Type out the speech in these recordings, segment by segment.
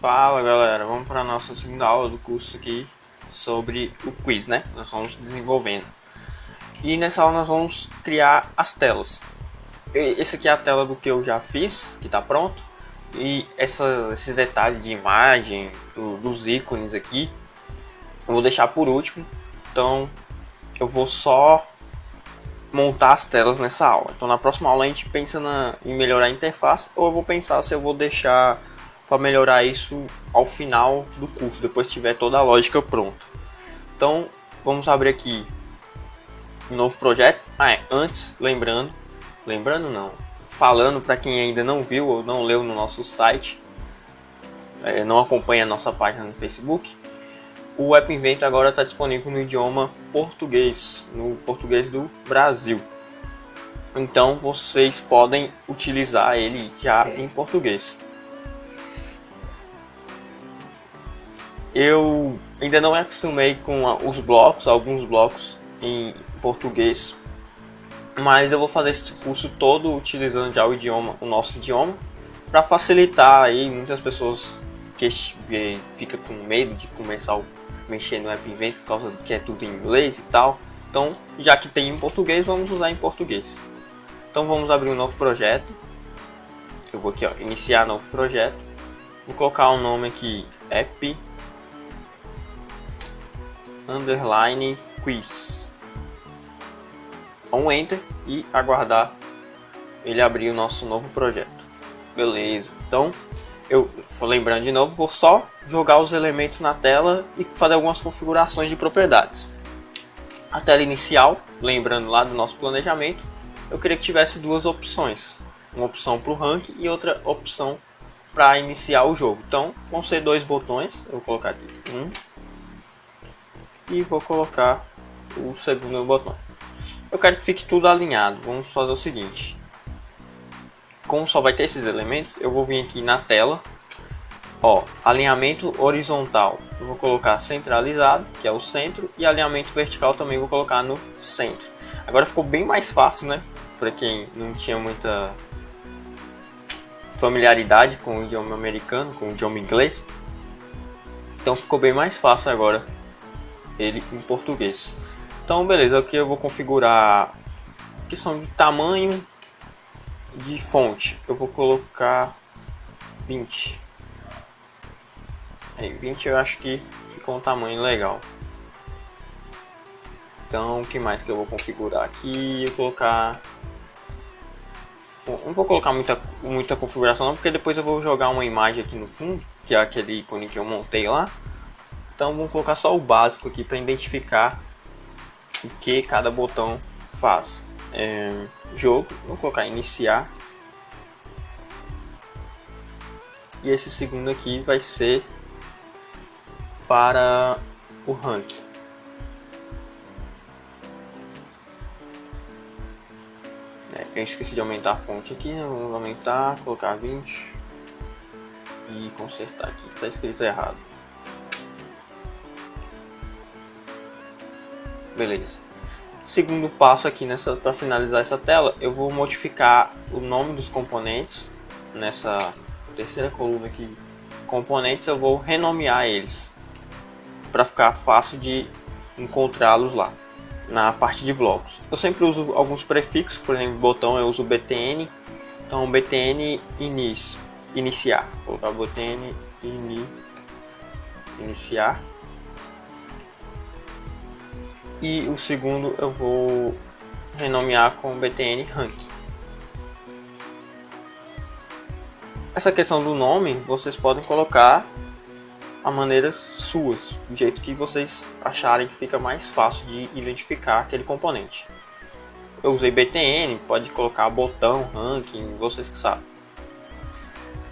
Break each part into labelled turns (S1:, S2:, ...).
S1: Fala galera, vamos para a nossa segunda aula do curso aqui sobre o quiz, né? Nós vamos desenvolvendo. E nessa aula nós vamos criar as telas. Esse aqui é a tela do que eu já fiz, que está pronto. E esses detalhes de imagem, dos ícones aqui, eu vou deixar por último. Então eu vou só montar as telas nessa aula. Então na próxima aula a gente pensa em melhorar a interface, ou eu vou pensar se eu vou deixar para melhorar isso ao final do curso, depois que tiver toda a lógica pronta. Então vamos abrir aqui um novo projeto. Antes, falando para quem ainda não viu ou não leu no nosso site, não acompanha a nossa página no Facebook, o App Inventor agora está disponível no idioma português, no português do Brasil. Então vocês podem utilizar ele já em português. Eu ainda não me acostumei com alguns blocos em português, mas eu vou fazer esse curso todo utilizando já o nosso idioma, para facilitar aí. Muitas pessoas que fica com medo de começar a mexer no App Inventor por causa que é tudo em inglês e tal. Então, já que tem em português, vamos usar em português. Então vamos abrir um novo projeto. Eu vou aqui, iniciar novo projeto. Vou colocar o nome aqui, App Underline Quiz. Um Enter e aguardar ele abrir o nosso novo projeto. Beleza. Então, lembrando de novo, vou só jogar os elementos na tela e fazer algumas configurações de propriedades. A tela inicial, lembrando lá do nosso planejamento, eu queria que tivesse duas opções. Uma opção para o ranking e outra opção para iniciar o jogo. Então, vão ser dois botões. Eu vou colocar aqui e vou colocar o segundo botão. Eu quero que fique tudo alinhado. Vamos fazer o seguinte: como só vai ter esses elementos, eu vou vir aqui na tela, alinhamento horizontal eu vou colocar centralizado, que é o centro, e alinhamento vertical também vou colocar no centro. Agora ficou bem mais fácil, né? Para quem não tinha muita familiaridade com o idioma americano, com o idioma inglês, então ficou bem mais fácil agora ele em português. Então beleza, aqui eu vou configurar a questão de tamanho de fonte. Eu vou colocar 20. 20 eu acho que ficou um tamanho legal. Então o que mais que eu vou configurar aqui? Eu vou colocar... não vou colocar muita configuração não, porque depois eu vou jogar uma imagem aqui no fundo, que é aquele ícone que eu montei lá. Então vamos colocar só o básico aqui para identificar o que cada botão faz. Jogo, vou colocar iniciar. E esse segundo aqui vai ser para o ranking. Eu esqueci de aumentar a fonte aqui, né? Vamos aumentar, colocar 20 e consertar aqui, está escrito errado. Beleza. Segundo passo aqui para finalizar essa tela, eu vou modificar o nome dos componentes. Nessa terceira coluna aqui, componentes, eu vou renomear eles para ficar fácil de encontrá-los lá na parte de blocos. Eu sempre uso alguns prefixos, por exemplo, botão eu uso btn, então btn iniciar, vou colocar btn iniciar. E o segundo eu vou renomear com btn ranking. Essa questão do nome vocês podem colocar a maneiras suas, do jeito que vocês acharem que fica mais fácil de identificar aquele componente. Eu usei btn, pode colocar botão, ranking, vocês que sabem.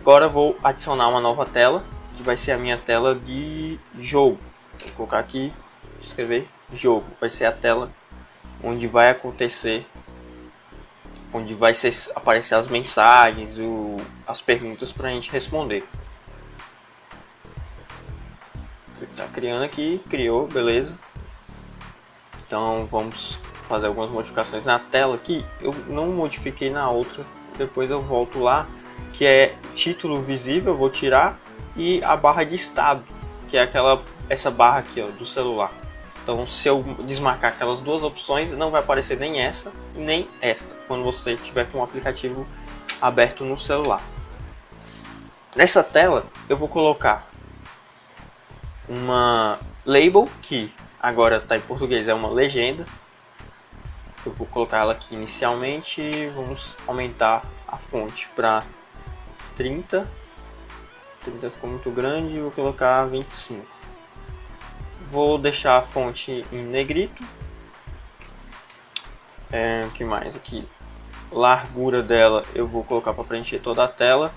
S1: Agora eu vou adicionar uma nova tela, que vai ser a minha tela de jogo. Vou colocar aqui, escrever jogo, vai ser a tela onde vai acontecer, onde vai aparecer as mensagens, as perguntas para a gente responder. Está criando aqui, criou, beleza. Então vamos fazer algumas modificações na tela aqui. Eu não modifiquei na outra, depois eu volto lá, que é título visível, eu vou tirar e a barra de estado, que é essa barra aqui, ó, do celular. Então, se eu desmarcar aquelas duas opções, não vai aparecer nem essa nem esta quando você estiver com o aplicativo aberto no celular. Nessa tela eu vou colocar uma label, que agora está em português, é uma legenda. Eu vou colocar ela aqui inicialmente. Vamos aumentar a fonte para 30. 30 ficou muito grande, vou colocar 25. Vou deixar a fonte em negrito. O que mais aqui? Largura dela eu vou colocar para preencher toda a tela.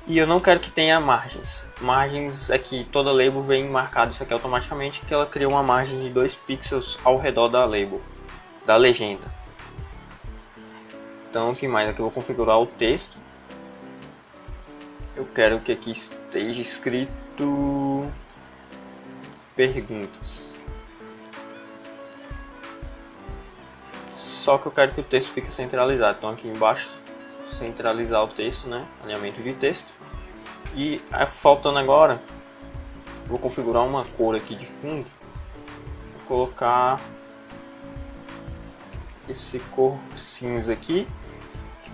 S1: E eu não quero que tenha margens. Margens é que toda label vem marcado isso aqui automaticamente, que ela cria uma margem de 2 pixels ao redor da label, da legenda. Então o que mais? Aqui eu vou configurar o texto. Eu quero que aqui esteja escrito perguntas. Só que eu quero que o texto fique centralizado. Então aqui embaixo, centralizar o texto, né? Alinhamento de texto. E faltando agora, vou configurar uma cor aqui de fundo. Vou colocar esse cor cinza aqui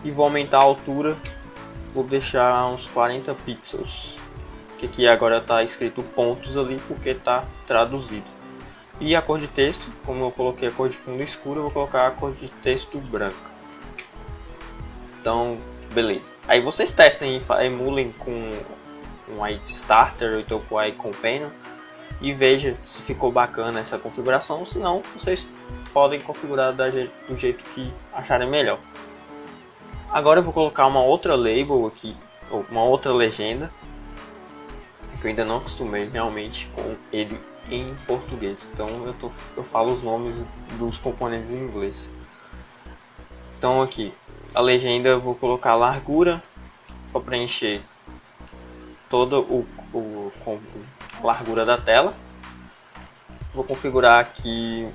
S1: e vou aumentar a altura. Vou deixar uns 40 pixels. Que aqui agora está escrito pontos ali porque está traduzido. E a cor de texto, como eu coloquei a cor de fundo escuro, eu vou colocar a cor de texto branca. Então, beleza. Aí vocês testem e emulem com um AI Starter ou então com o AI Companion e veja se ficou bacana essa configuração. Se não, vocês podem configurar do jeito que acharem melhor. Agora eu vou colocar uma outra label aqui, ou uma outra legenda, que eu ainda não acostumei realmente com ele em português. Então eu falo os nomes dos componentes em inglês. Então aqui, a legenda eu vou colocar a largura para preencher toda a largura da tela. Vou configurar aqui,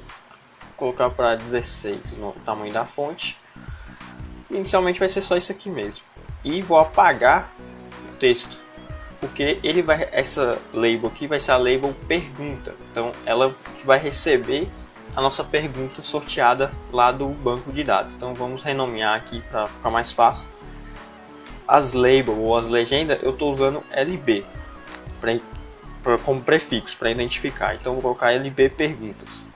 S1: colocar para 16 no tamanho da fonte. Inicialmente vai ser só isso aqui mesmo. E vou apagar o texto, porque essa label aqui vai ser a label pergunta. Então ela vai receber a nossa pergunta sorteada lá do banco de dados. Então vamos renomear aqui para ficar mais fácil. As label ou as legendas eu estou usando LB como prefixo para identificar. Então vou colocar LB perguntas.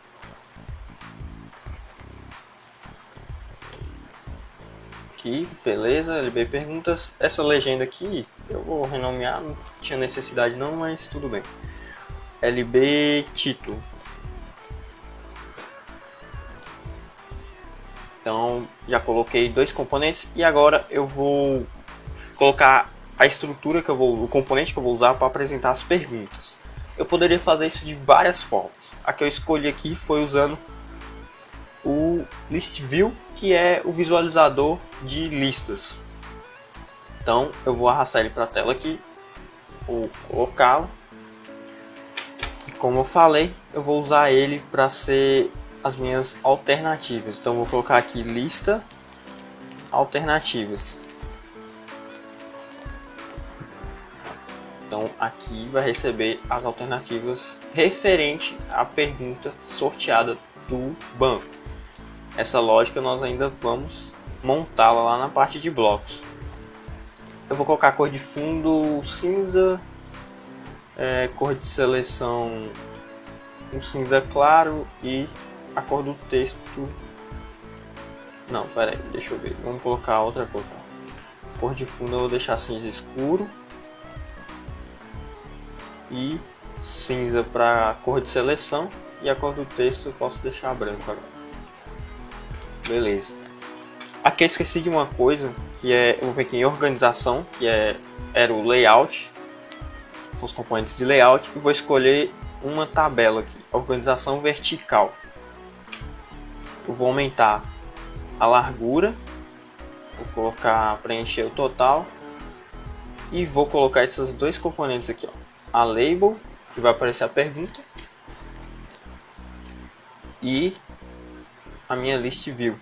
S1: Aqui, beleza, LB perguntas. Essa legenda aqui eu vou renomear, não tinha necessidade não, mas tudo bem. LB título. Então já coloquei dois componentes e agora eu vou colocar a estrutura o componente que eu vou usar para apresentar as perguntas. Eu poderia fazer isso de várias formas. A que eu escolhi aqui foi usando o List View, que é o visualizador de listas. Então eu vou arrastar ele para a tela aqui, vou colocá-lo. Como eu falei, eu vou usar ele para ser as minhas alternativas. Então vou colocar aqui lista alternativas. Então aqui vai receber as alternativas referente à pergunta sorteada do banco. Essa lógica nós ainda vamos montá-la lá na parte de blocos. Eu vou colocar a cor de fundo cinza, cor de seleção um cinza claro e a cor do texto. Não, pera aí, deixa eu ver. Vamos colocar outra cor. Cor de fundo eu vou deixar cinza escuro e cinza para a cor de seleção, e a cor do texto eu posso deixar branco agora. Beleza. Aqui eu esqueci de uma coisa, que eu vou ver aqui em organização, que era o layout, os componentes de layout, e vou escolher uma tabela aqui, organização vertical. Eu vou aumentar a largura, vou colocar preencher o total e vou colocar esses dois componentes aqui, ó. A label, que vai aparecer a pergunta, e a minha list view,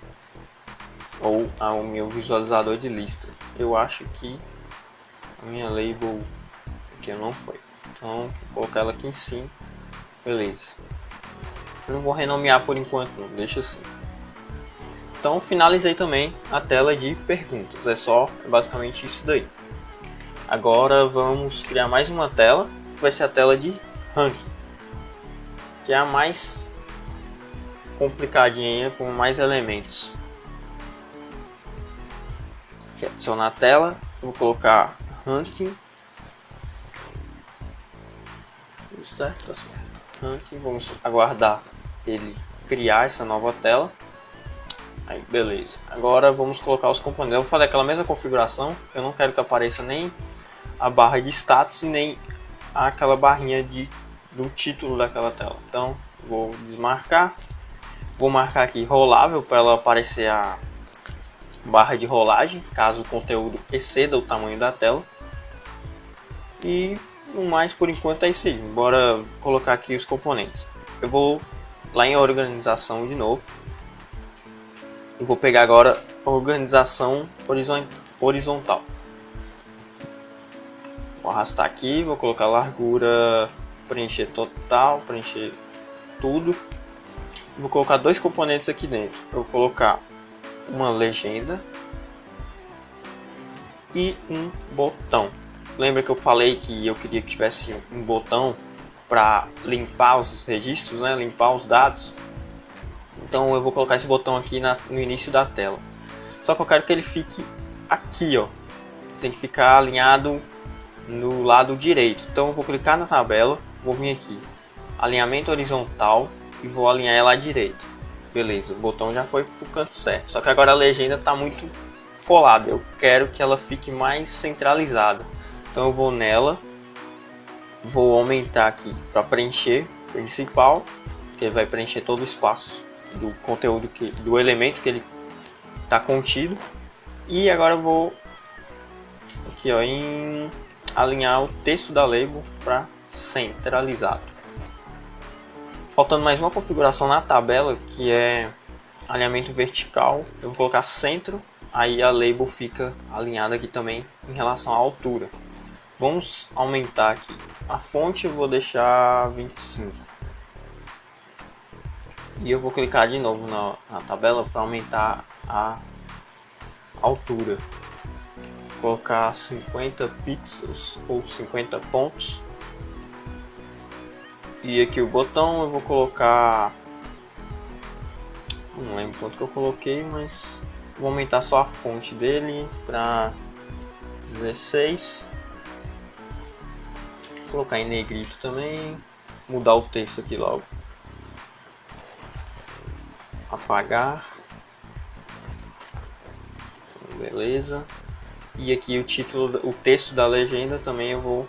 S1: ou o meu visualizador de lista. Eu acho que a minha label porque não foi. Então vou colocar ela aqui em cima. Beleza. Eu não vou renomear por enquanto não, deixa assim. Então finalizei também a tela de perguntas. É basicamente isso daí. Agora vamos criar mais uma tela, que vai ser a tela de ranking, que é a mais complicadinha, com mais elementos. Aqui, adicionar a tela, vou colocar ranking. Certo, tá certo. Ranking, vamos aguardar ele criar essa nova tela. Aí, beleza. Agora vamos colocar os componentes. Eu vou fazer aquela mesma configuração. Eu não quero que apareça nem a barra de status e nem aquela barrinha do título daquela tela. Então vou desmarcar. Vou marcar aqui rolável para ela aparecer a barra de rolagem, caso o conteúdo exceda o tamanho da tela. E no mais, por enquanto é isso aí. Bora colocar aqui os componentes. Eu vou lá em organização de novo. Eu vou pegar agora a organização horizontal. Vou arrastar aqui, vou colocar largura, preencher total, preencher tudo. Vou colocar dois componentes aqui dentro. Eu vou colocar uma legenda e um botão. Lembra que eu falei que eu queria que tivesse um botão para limpar os registros, né? Limpar os dados. Então eu vou colocar esse botão aqui no início da tela. Só que eu quero que ele fique aqui, ó. Tem que ficar alinhado no lado direito. Então eu vou clicar na tabela, vou vir aqui, alinhamento horizontal e vou alinhar ela à direita. Beleza, o botão já foi pro canto certo. Só que agora a legenda está muito colada. Eu quero que ela fique mais centralizada. Então eu vou nela, vou aumentar aqui para preencher principal, que ele vai preencher todo o espaço do conteúdo do elemento que ele está contido. E agora eu vou aqui, ó, em alinhar o texto da label para centralizado. Faltando mais uma configuração na tabela, que é alinhamento vertical. Eu vou colocar centro, aí a label fica alinhada aqui também em relação à altura. Vamos aumentar aqui a fonte, eu vou deixar 25. E eu vou clicar de novo na tabela para aumentar a altura. Vou colocar 50 pixels ou 50 pontos. E aqui o botão eu vou colocar, não lembro quanto que eu coloquei, mas vou aumentar só a fonte dele para 16. Vou colocar em negrito também, mudar o texto aqui logo. Apagar. Beleza. E aqui o título, o texto da legenda também eu vou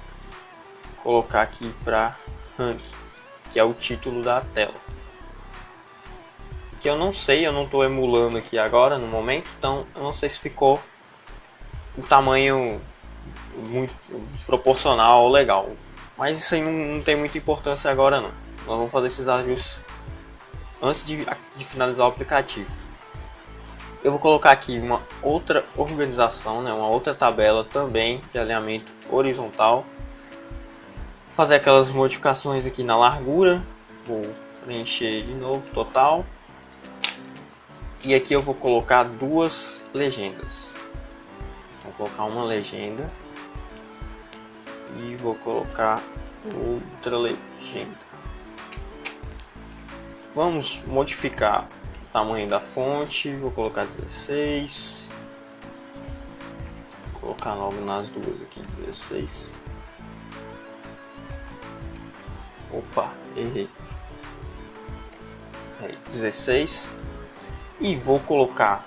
S1: colocar aqui para ranking, que é o título da tela. Que eu não sei, eu não estou emulando aqui agora no momento, então eu não sei se ficou o tamanho muito proporcional ou legal. Mas isso aí não tem muita importância agora não. Nós vamos fazer esses ajustes antes de finalizar o aplicativo. Eu vou colocar aqui uma outra organização, né, uma outra tabela também de alinhamento horizontal. Vou fazer aquelas modificações aqui na largura. Vou preencher de novo total. E aqui eu vou colocar duas legendas. Vou colocar uma legenda e vou colocar outra legenda. Vamos modificar o tamanho da fonte. Vou colocar 16. Vou colocar logo nas duas aqui 16. Opa, errei. Aí, 16. E vou colocar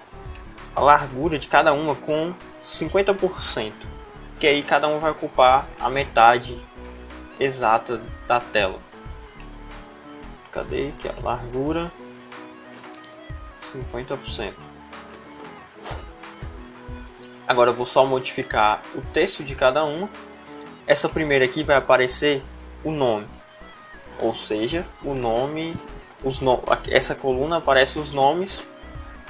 S1: a largura de cada uma com 50%, que aí cada um vai ocupar a metade exata da tela. Cadê? Aqui a largura 50%. Agora eu vou só modificar o texto de cada uma. Essa primeira aqui vai aparecer o nome, ou seja, o nome, essa coluna aparece os nomes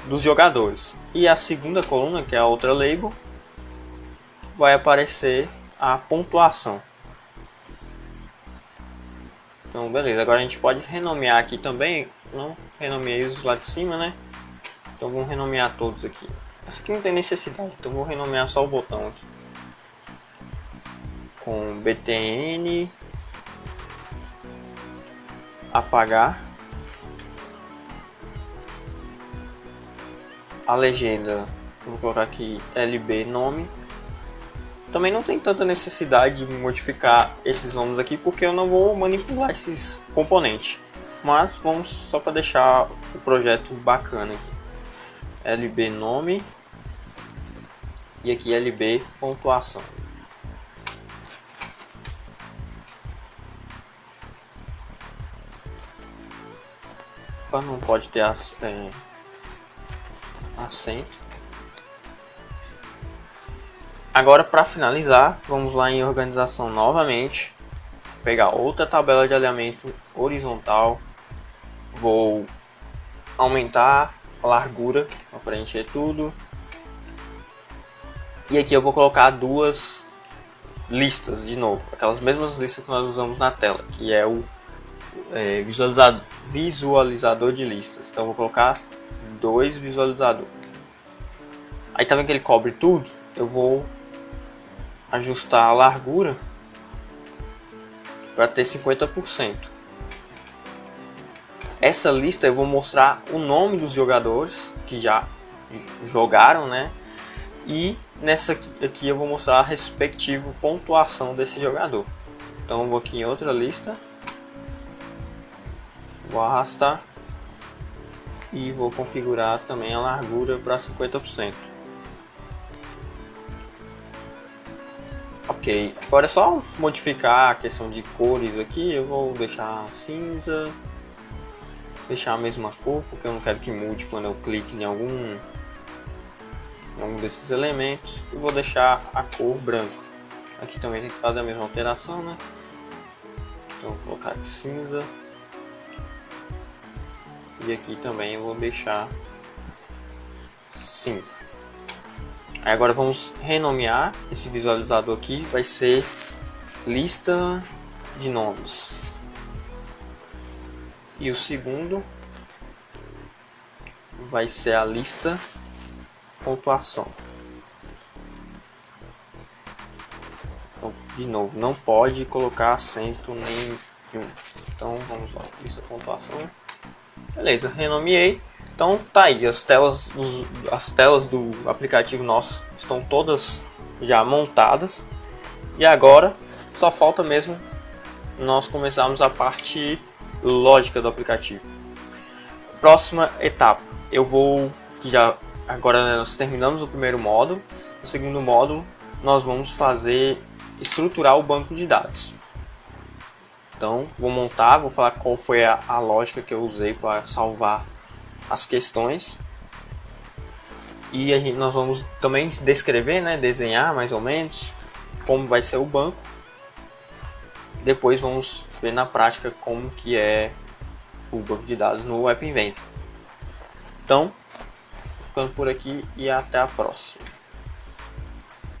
S1: dos jogadores, e a segunda coluna, que é a outra label, vai aparecer a pontuação. Então beleza, agora a gente pode renomear aqui também. Não renomeei os lá de cima, né? Então vamos renomear todos aqui. Essa aqui não tem necessidade, então vou renomear só o botão aqui. Com btn apagar. A legenda, vou colocar aqui lb nome. Também não tem tanta necessidade de modificar esses nomes aqui, porque eu não vou manipular esses componentes. Mas vamos só para deixar o projeto bacana aqui. lb nome e aqui lb pontuação. Não pode ter acento. Agora, para finalizar, vamos lá em organização novamente, pegar outra tabela de alinhamento horizontal, vou aumentar a largura para preencher tudo, e aqui eu vou colocar duas listas de novo, aquelas mesmas listas que nós usamos na tela, que é o visualizador de listas. Então eu vou colocar 2 visualizadores. Aí tá vendo que ele cobre tudo? Eu vou ajustar a largura para ter 50%. Essa lista eu vou mostrar o nome dos jogadores que já jogaram, né? E nessa aqui eu vou mostrar a respectiva pontuação desse jogador. Então eu vou aqui em outra lista, vou arrastar e vou configurar também a largura para 50%. Ok, agora é só modificar a questão de cores aqui. Eu vou deixar cinza, deixar a mesma cor, porque eu não quero que mude quando eu clique em algum desses elementos. E vou deixar a cor branca. Aqui também tem que fazer a mesma alteração, né? Então vou colocar aqui cinza. E aqui também eu vou deixar cinza. Aí agora vamos renomear esse visualizador aqui, vai ser lista de nomes. E o segundo vai ser a lista pontuação. Então, de novo, não pode colocar acento nenhum. Então vamos lá, lista pontuação. Beleza, renomeei. Então tá aí, as telas do aplicativo nosso estão todas já montadas. E agora só falta mesmo nós começarmos a parte lógica do aplicativo. Próxima etapa, agora nós terminamos o primeiro módulo. No segundo módulo nós vamos estruturar o banco de dados. Então vou falar qual foi a lógica que eu usei para salvar as questões. E nós vamos também descrever, né, desenhar mais ou menos como vai ser o banco. Depois vamos ver na prática como que é o banco de dados no App Inventor. Então, ficando por aqui e até a próxima.